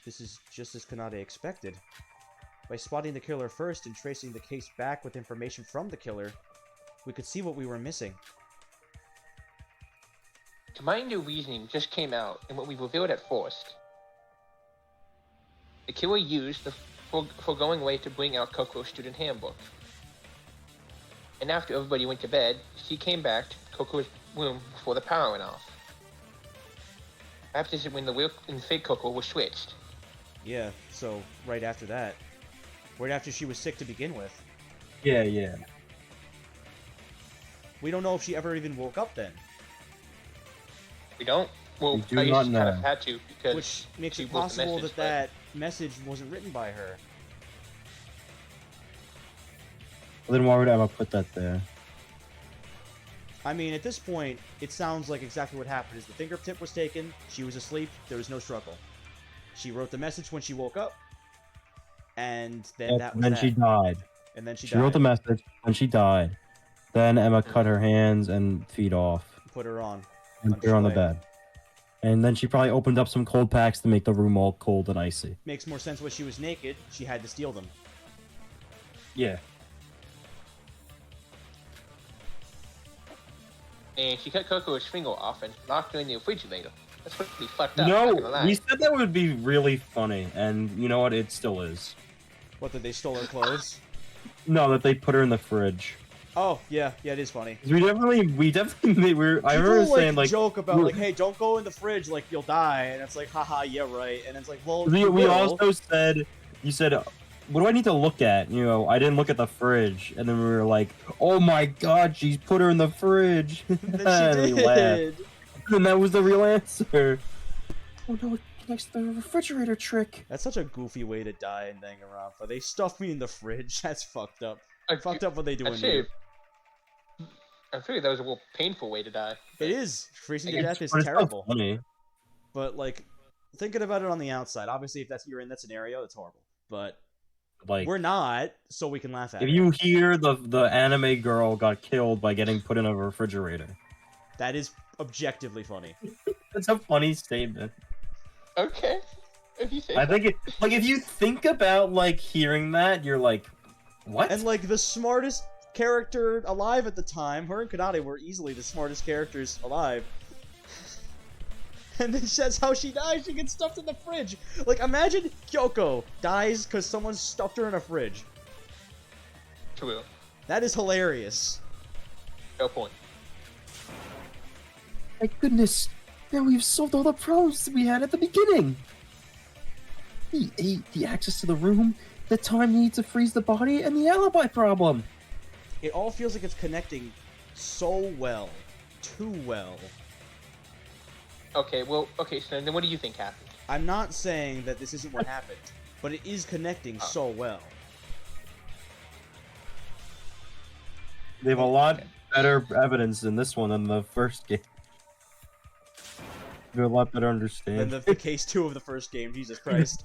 This is just as Kanade expected. By spotting the killer first and tracing the case back with information from the killer, we could see what we were missing. To my new reasoning just came out in what we revealed at first. The killer used the foregoing way to bring out Kokoro's student handbook. And after everybody went to bed, she came back to Kokoro's room before the power went off. Perhaps this is when the real and fake Kokoro were switched. Yeah, so right after that. Right after she was sick to begin with. Yeah, yeah. We don't know if she ever even woke up then. We don't? Well, We do I guess not she kind of know. had to because Which makes she it wrote the possible message, that message wasn't written by her. Well, then why would Emma put that there? I mean, at this point, it sounds like exactly what happened. Is the fingertip was taken, she was asleep, there was no struggle. She wrote the message when she woke up, and then that was then that. she died. And then she She wrote died. the message when she died. Then Emma cut her hands and feet off Put her on. and put her on the bed. And then she probably opened up some cold packs to make the room all cold and icy. Makes more sense when she was naked, she had to steal them. Yeah. And she cut Coco's finger off and locked her in the refrigerator. That's pretty fucked up. not gonna No, lie. we said that would be really funny, and you know what? It still is. What, that they stole her clothes? No, that they put her in the fridge. Oh, yeah, it is funny. We definitely were. I remember People, saying like, joke about like, hey, don't go in the fridge, like you'll die, and it's like, haha, yeah, right. And it's like, well, you we will. also said, you said, what do I need to look at? You know, I didn't look at the fridge, and then we were like, oh my god, she's put her in the fridge. Then And she we laughed. did. And that was the real answer. Oh no, it connects to the refrigerator trick. That's such a goofy way to die in Danganronpa. They stuffed me in the fridge. That's fucked up. Fucked up what they do in here. I figured that was a real painful way to die. It is. Freezing to death is But it's not terrible. funny. But, like, thinking about it on the outside, obviously, if you're in that scenario, it's horrible. But Like, we're not, so we can laugh at if it. you hear the anime girl got killed by getting put in a refrigerator, That is objectively funny. that's a funny statement. Okay. If you say I think it, like, if you think about like hearing that, you're like, what? And, like, the smartest character alive at the time, her and Kanade were easily the smartest characters alive. And then that's how she dies. She gets stuffed in the fridge. Like, imagine Kyoko dies because someone stuffed her in a fridge. True. That is hilarious. No point. My goodness, now we've solved all the problems that we had at the beginning. The access to the room, the time needed to freeze the body, and the alibi problem. It all feels like it's connecting so well. Too well. Okay, well, okay, so then what do you think happened? I'm not saying that this isn't what happened, but it is connecting so well. They have a lot better evidence in this one than the first game. They're a lot better understand. Than the case 2 of the first game, Jesus Christ.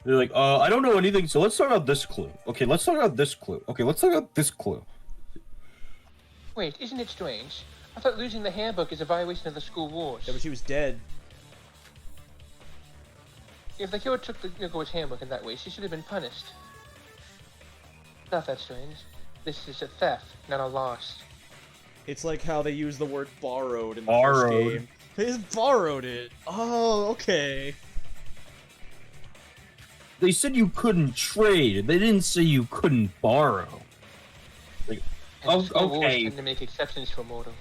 They're like, I don't know anything, so let's talk about this clue. Okay, let's talk about this clue. Okay, let's talk about this clue. Wait, isn't it strange? I thought losing the handbook is a violation of the school rules. Yeah, but she was dead. If the killer took the Yoko's handbook in that way, she should have been punished. Not that strange. This is a theft, not a loss. It's like how they use the word borrowed in the Borrowed. first game. They just borrowed it. Oh, okay. They said you couldn't trade. They didn't say you couldn't borrow. Like, And the school rules okay. tend to make exceptions for mortal.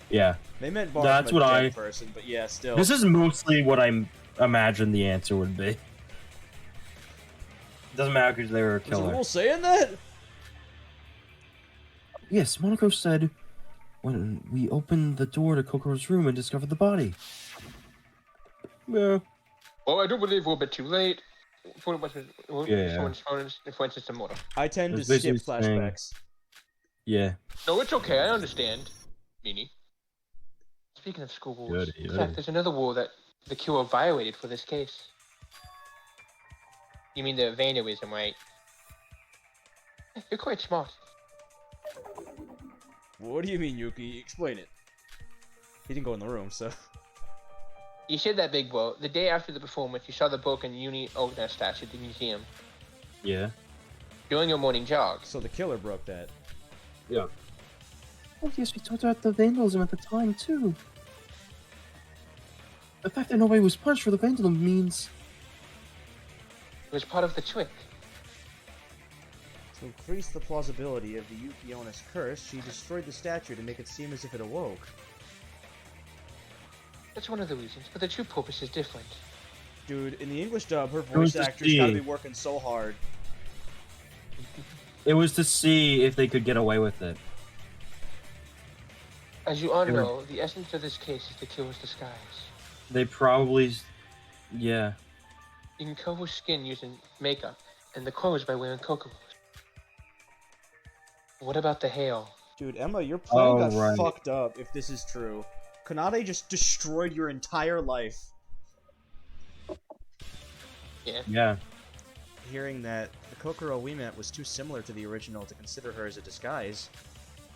Yeah. They meant borrow That's from a what dead I- person, but yeah, still. This is mostly what I imagine the answer would be. Doesn't matter because they were a Was the killer. rule saying that? Yes, Monoko said when we opened the door to Kokoro's room and discovered the body. Yeah. Well, I do believe we're a bit too late. For Yeah. instance, the mortal. I tend to It's skip basically saying- flashbacks. Yeah. No, it's okay. I understand. Meanie. Speaking of school rules, Goody, in goody. fact, there's another rule that the killer violated for this case. You mean the vandalism, right? You're quite smart. What do you mean, Yuki? Explain it. He didn't go in the room, so. You said that, big bro. The day after the performance, you saw the broken Uni Ogna statue at the museum Yeah. during your morning jog. So the killer broke that. Yeah. Oh yes, we talked about the vandalism at the time too. The fact that nobody was punished for the vandalism means It was part of the trick. To increase the plausibility of the Yuki Ona's curse, she destroyed the statue to make it seem as if it awoke. That's one of the reasons, but the true purpose is different. Dude, in the English dub, her was voice to actor's gotta see. be working so hard. It was to see if they could get away with it. As you all They were- know, the essence of this case is the killer's disguise. They probably... Yeah. You can cover skin using makeup, and the clothes by wearing cocoas. What about the hair? Dude, Emma, your plan got right. fucked up if this is true. Kanade just destroyed your entire life. Yeah. Yeah. Hearing that the Kokoro we met was too similar to the original to consider her as a disguise,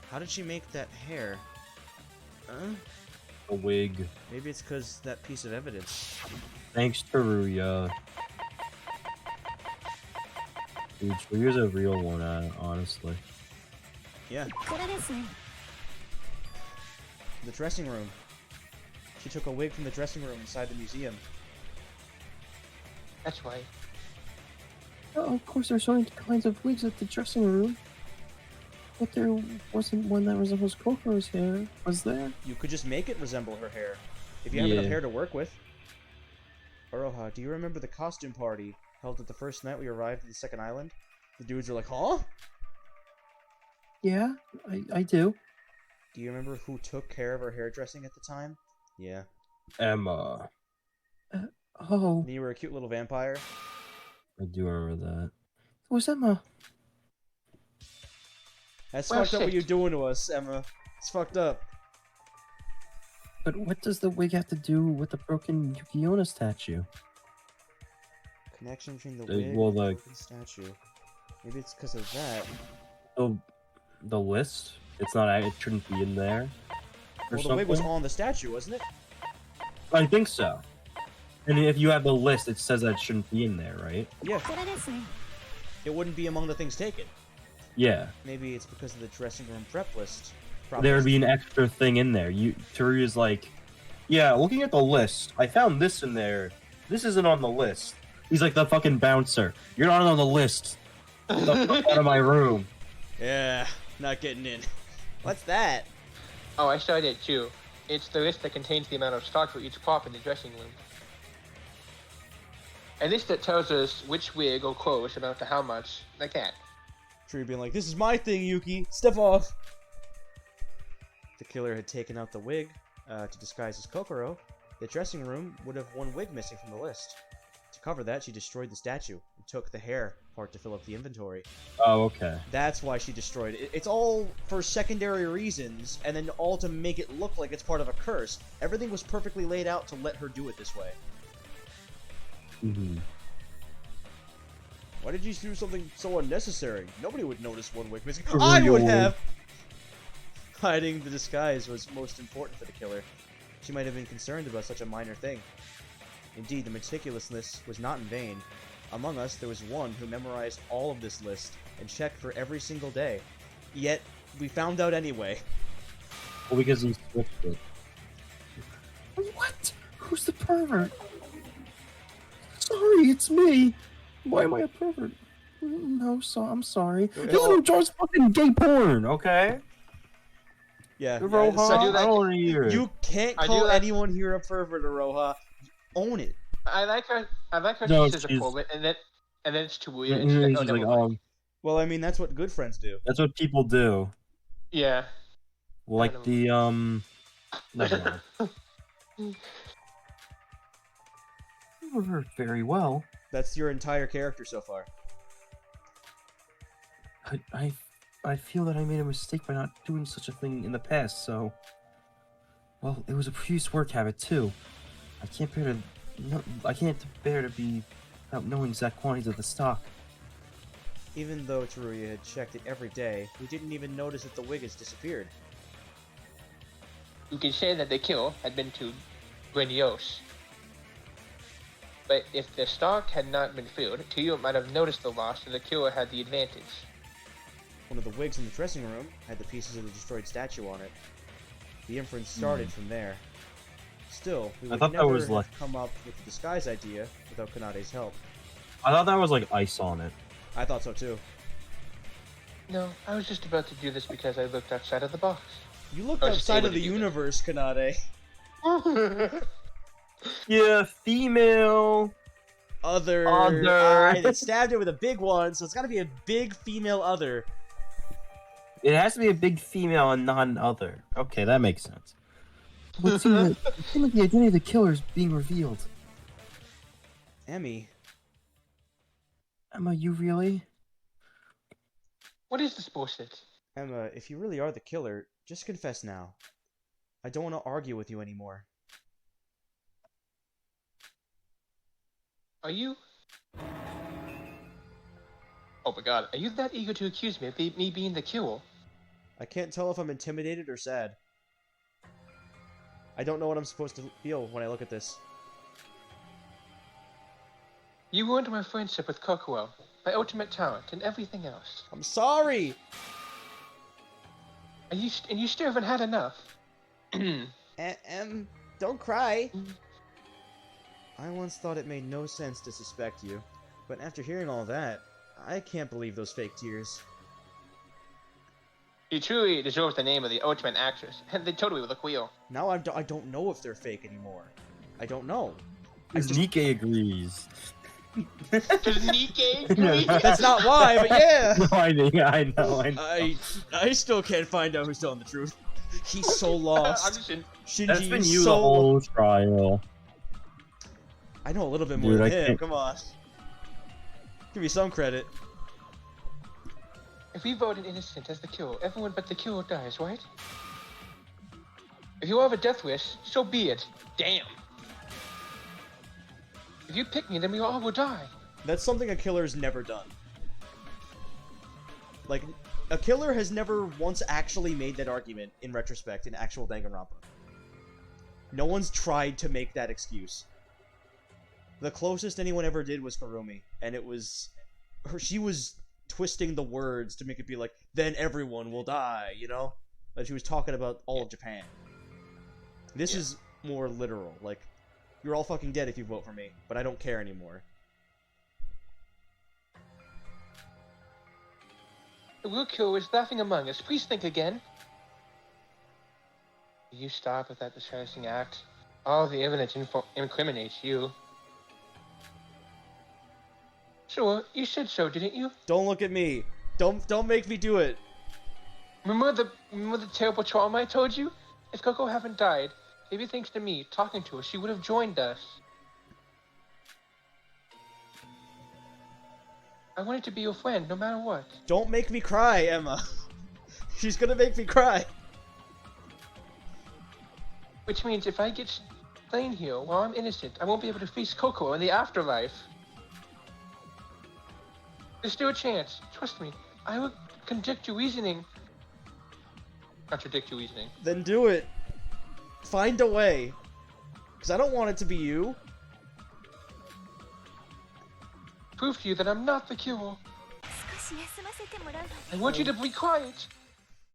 how did she make that hair? A wig. Maybe it's because that piece of evidence. Thanks, Teruya. Dude, Teruyu's a real one, honestly. Yeah. The dressing room. She took a wig from the dressing room inside the museum. That's right. Oh, of course, there's so many kinds of wigs at the dressing room. But there wasn't one that resembles Kokoro's hair, was there? You could just make it resemble her hair, if you have enough hair to work with. Aroha, do you remember the costume party held at the first night we arrived at the second island? The dudes were like, huh? Yeah, I do. Do you remember who took care of her hairdressing at the time? Yeah. Emma. Oh, And you were a cute little vampire? I do remember that. it was Emma. That's Well, fucked up what shit. you're doing to us, Emma. It's fucked up. But what does the wig have to do with the broken Yuki Onna statue? Connection between the Uh, wig well, and the like- broken statue. Maybe it's because of that. The list? It's not. It shouldn't be in there. Or Well, the wig was something? on the statue, wasn't it? I think so. And if you have the list, it says that it shouldn't be in there, right? Yeah. It wouldn't be among the things taken. Yeah. Maybe it's because of the dressing room prep list. There would be an extra thing in there. Teruya's like, yeah, looking at the list, I found this in there. This isn't on the list. He's like the fucking bouncer. You're not on the list. Get the fuck out of my room. Yeah, not getting in. What's that? Oh, I saw that too. It's the list that contains the amount of stock for each prop in the dressing room. A list that tells us which wig or clothes amount to how much, like that. Tree being like, this is my thing, Yuki. Step off. The killer had taken out the wig to disguise as Kokoro. The dressing room would have one wig missing from the list. To cover that, she destroyed the statue and took the hair part to fill up the inventory. Oh, okay. That's why she destroyed it. It's all for secondary reasons, and then all to make it look like it's part of a curse. Everything was perfectly laid out to let her do it this way. Mm-hmm. Why did you do something so unnecessary? Nobody would notice one wig missing. For I would real. have! Hiding the disguise was most important for the killer. She might have been concerned about such a minor thing. Indeed, the meticulousness was not in vain. Among us, there was one who memorized all of this list and checked for every single day. Yet, we found out anyway. Well, because he switched it. What? Who's the pervert? Sorry, it's me. Why am I a pervert? No, I'm sorry. This who draws fucking gay porn, okay? Yeah, Roha, so I do that- I don't want to hear it. you can't I do call that- anyone here a pervert, Aroha. Own it. I like her. No, She's a she's- pervert, and then it's too weird. And She's then like, she's oh, like, never mind. Well, I mean, that's what good friends do. that's what people do. Yeah. Like don't the, never mind. You were very well. That's your entire character so far. I feel that I made a mistake by not doing such a thing in the past, so... Well, it was a previous work habit, too. I can't bear to be without knowing exact quantities of the stock. Even though Teruya had checked it every day, we didn't even notice that the wig has disappeared. You can say that the kill had been too grandiose. But if the stock had not been filled, Tuyo might have noticed the loss, and the killer had the advantage. One of the wigs in the dressing room had the pieces of the destroyed statue on it. The inference started from there. Still, we would thought that never was have like- come up with the disguise idea without Kanade's help. I thought that was like ice on it. I thought so too. No, I was just about to do this because I looked outside of the box. You looked I was just outside able of to the do that. universe, Kanade. Yeah, female. Other. Other. Alright, it stabbed her with a big one, so it's gotta be a big female other. It has to be a big female and not an other. Okay, that makes sense. It seemed like the identity of the killer is being revealed. Emmy. Emma, you really? What is this bullshit? Emma, if you really are the killer, just confess now. I don't want to argue with you anymore. Are you? Oh my god, are you that eager to accuse me of me being the killer? I can't tell if I'm intimidated or sad. I don't know what I'm supposed to feel when I look at this. You ruined my friendship with Kokuo, my ultimate talent, and everything else. I'm sorry! And you still haven't had enough. Don't cry. I once thought it made no sense to suspect you, but after hearing all that, I can't believe those fake tears. You truly deserve the name of the ultimate actress, and they totally look real. Now I don't know if they're fake anymore. I don't know. Nikkei agrees. Does Nikkei agree? That's not why, but yeah! No, I know. I still can't find out who's telling the truth. He's so lost. Shinji That's been is you so... the whole trial. I know a little bit more Dude, than I him, can't- come on. Give me some credit. If we vote an innocent as the killer, everyone but the killer dies, right? If you have a death wish, so be it. Damn. If you pick me, then we all will die. That's something a killer's never done. Like, a killer has never once actually made that argument in retrospect in actual Danganronpa. No one's tried to make that excuse. The closest anyone ever did was Kurumi, and it was... she was twisting the words to make it be like, then everyone will die, you know? Like, she was talking about all of Japan. This is more literal, like, you're all fucking dead if you vote for me, but I don't care anymore. The real killer is laughing among us. Please think again. Will you stop with that distressing act? All the evidence incriminates you. Sure, you said so, didn't you? Don't look at me. Don't make me do it. Remember the terrible trauma I told you? If Coco hadn't died, maybe thanks to me talking to her, she would have joined us. I wanted to be your friend, no matter what. Don't make me cry, Emma. She's gonna make me cry. Which means if I get slain here while I'm innocent, I won't be able to face Coco in the afterlife. There's still a chance. Trust me. I will contradict your reasoning. Then do it. Find a way. Because I don't want it to be you. Prove to you that I'm not the killer. I want you to be quiet.